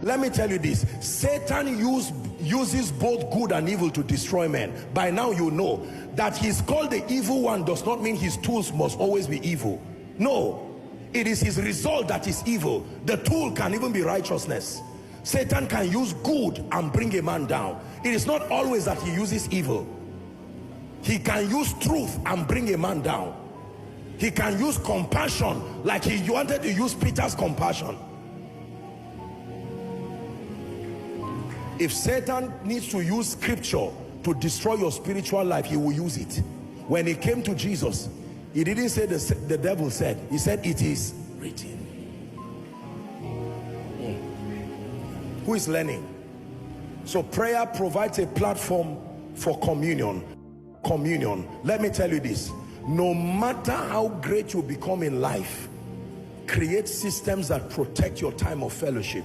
Let me tell you this, Satan uses both good and evil to destroy men. By now you know that he's called the evil one does not mean his tools must always be evil. No, it is his result that is evil. The tool can even be righteousness. Satan can use good and bring a man down. It is not always that he uses evil. He can use truth and bring a man down. He can use compassion, like he wanted to use Peter's compassion. If Satan needs to use scripture to destroy your spiritual life, he will use it. When he came to Jesus, he didn't say the devil said, he said it is written. Who is learning? So prayer provides a platform for communion. Let me tell you this, no matter how great you become in life, create systems that protect your time of fellowship.